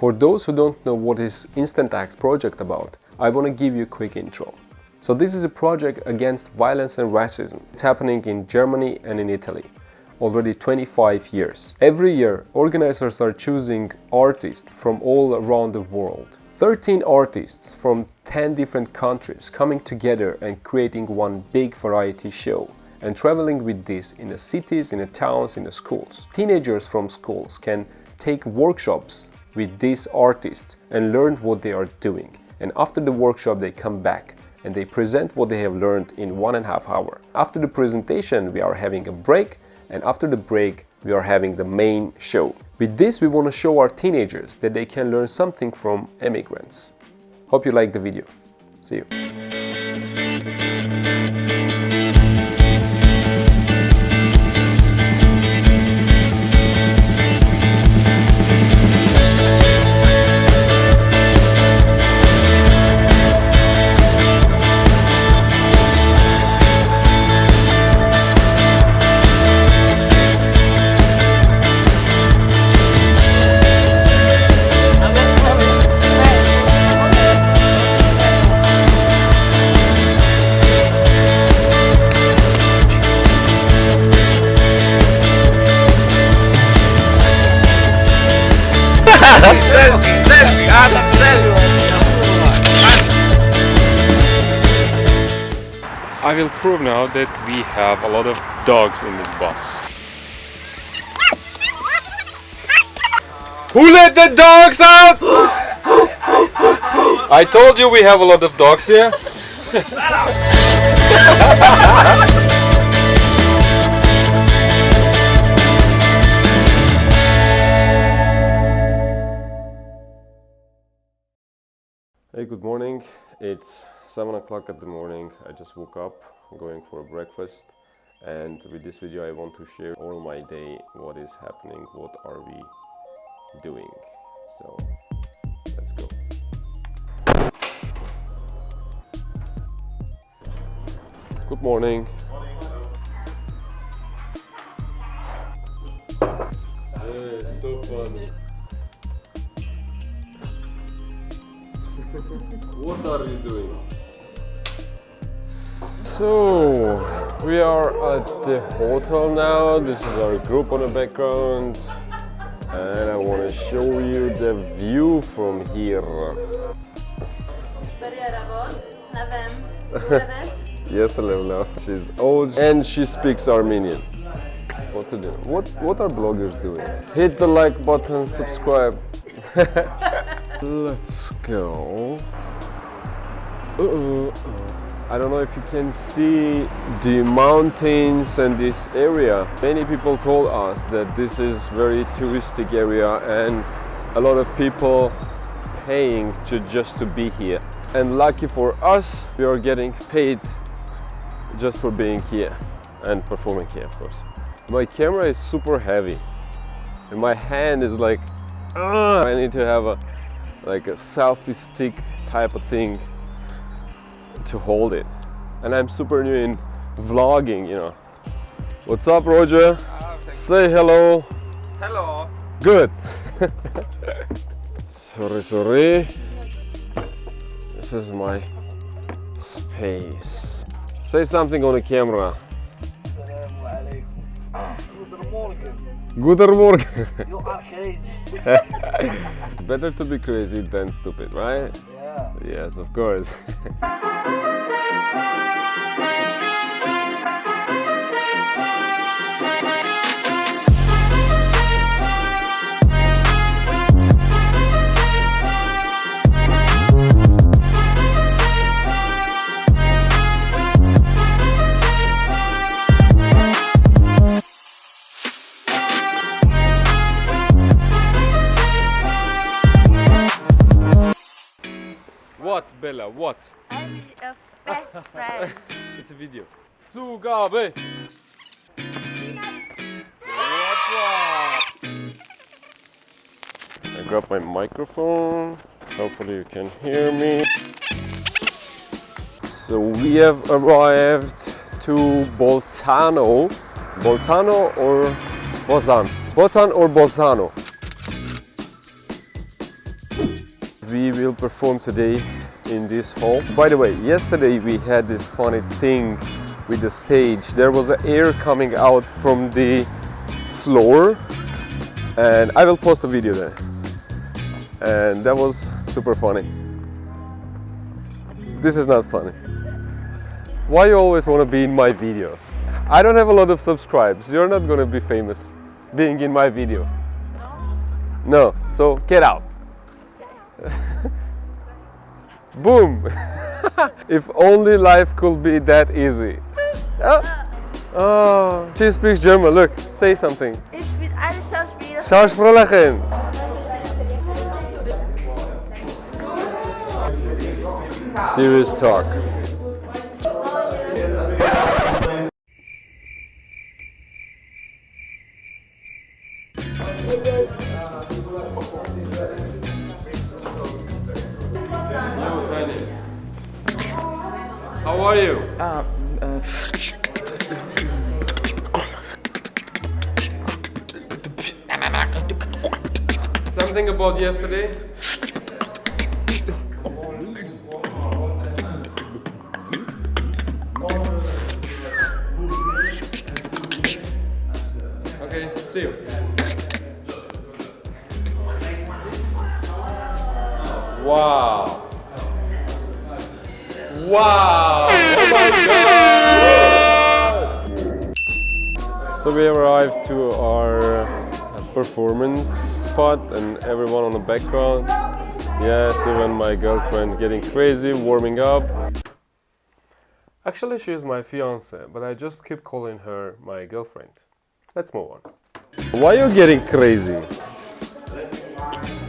For those who don't know what is Instant Acts project about, I want to give you a quick intro. So this is a project against violence and racism. It's happening in Germany and in Italy, already 25 years. Every year, organizers are choosing artists from all around the world. 13 artists from 10 different countries coming together and creating one big variety show and traveling with this in the cities, in the towns, in the schools. Teenagers from schools can take workshops with these artists and learn what they are doing. And after the workshop they come back and they present what they have learned in 1.5 hours. After the presentation we are having a break, and after the break we are having the main show. With this we want to show our teenagers that they can learn something from immigrants. Hope you like the video. See you. I will prove now that we have a lot of dogs in this bus. Who let the dogs out? I told you we have a lot of dogs here. Hey, good morning. It's 7 o'clock at the morning. I just woke up, going for a breakfast, and with this video I want to share all my day, what is happening, what are we doing. So let's go. Good morning. It's so funny. What are you doing? So, we are at the hotel now. This is our group on the background. And I want to show you the view from here. Yes, hello. She's old and she speaks Armenian. What to do? What are bloggers doing? Hit the like button, subscribe. Let's go. I don't know if you can see the mountains and this area. Many people told us that this is very touristic area and a lot of people paying just to be here. And lucky for us, we are getting paid just for being here and performing here, of course. My camera is super heavy and my hand is like, I need to have a selfie stick type of thing to hold it. And I'm super new in vlogging, you know. What's up, Roger? Say hello. Hello. Good. Sorry. This is my space. Say something on the camera. Guten Morgen. You are crazy. Better to be crazy than stupid, right? Yeah. Yes, of course. What, Bella? What? I'm a best friend. It's a video. Zugabe! I grab my microphone. Hopefully you can hear me. So we have arrived to Bolzano. Bolzano or Bolzano? Bolzano or Bolzano? we will perform today in this hall. By the way, yesterday we had this funny thing with the stage. There was air coming out from the floor, and I will post a video there. And that was super funny. This is not funny. Why you always want to be in my videos? I don't have a lot of subscribers. You're not going to be famous being in my video. No, so get out. Boom. If only life could be that easy. Oh, she speaks German. Look, say something. Ich bin eine Schauspielerin. Schauspielerin. Serious talk. How are you? Something about yesterday? Okay, see you. Wow. Wow! Oh my god! So we arrived to our performance spot and everyone on the background. Yes, even my girlfriend getting crazy, warming up. Actually, she is my fiance, but I just keep calling her my girlfriend. Let's move on. Why are you getting crazy?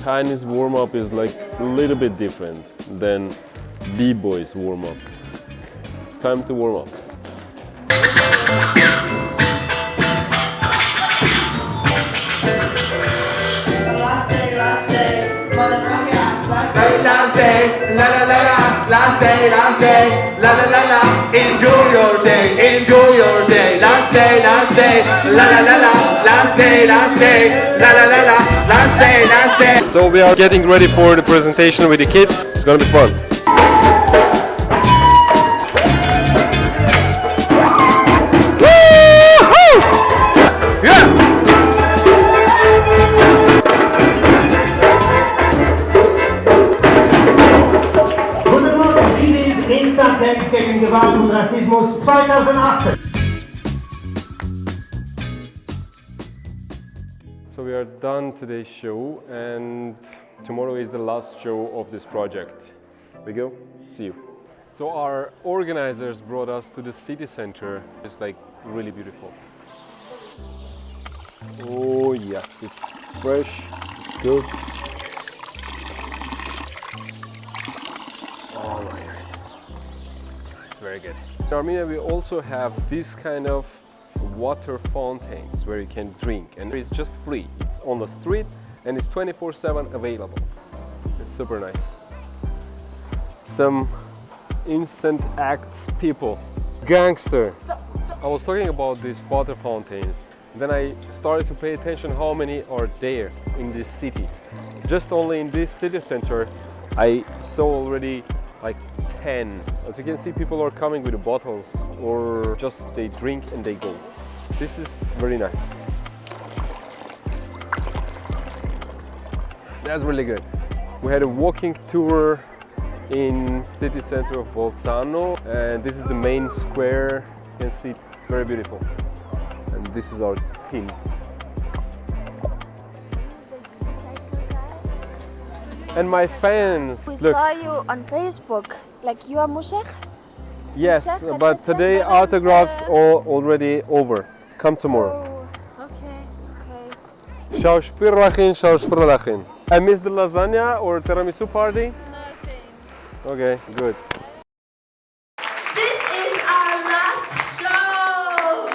Chinese warm-up is like a little bit different than B-boys warm-up. Time to warm up. Last day, motherfucker. Last day, la la la la. Last day, la la la la. Enjoy your day, enjoy your day. Last day, la la la la. Last day, la la la la. Last day. So we are getting ready for the presentation with the kids. It's gonna be fun. Gegen Gewalt und Rassismus 2018. So we are done today's show, and tomorrow is the last show of this project. We go? See you. So our organizers brought us to the city center. It's like really beautiful. Oh yes, it's fresh, it's good. Oh my god. Very good. In Armenia we also have this kind of water fountains where you can drink, and it's just free. It's on the street and it's 24/7 available. It's super nice. Some instant acts people. Gangster. I was talking about these water fountains. Then I started to pay attention how many are there in this city. Just only in this city center I saw already like 10. As you can see, people are coming with the bottles or just they drink and they go. This is very nice. That's really good. We had a walking tour in city center of Bolzano, and this is the main square. You can see it's very beautiful. And this is our team. And my fans. We Look. saw you on Facebook. Like you are Mushegh? Yes, Mushegh, but and today then autographs it's, are already over. Come tomorrow. Oh, okay. Schauspielerlachin. I missed the lasagna or tiramisu party? Nothing. Okay, good. This is our last show.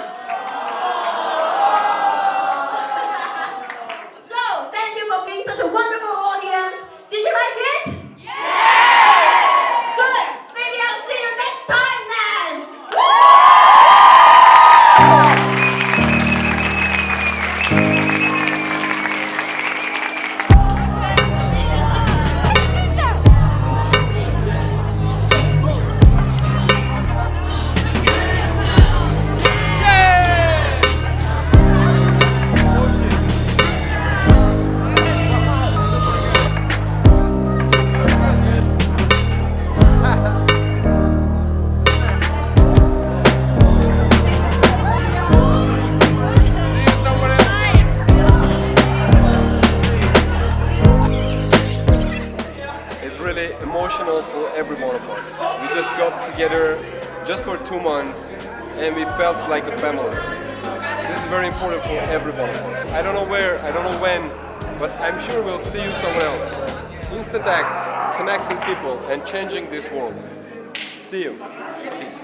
So, thank you for being such a wonderful audience. Did you like it? Yes! Good. Maybe I'll see you next time then. 2 months and we felt like a family. This is very important for everyone of us. I don't know where, I don't know when, but I'm sure we'll see you somewhere else. Instant Acts, connecting people and changing this world. See you. Peace.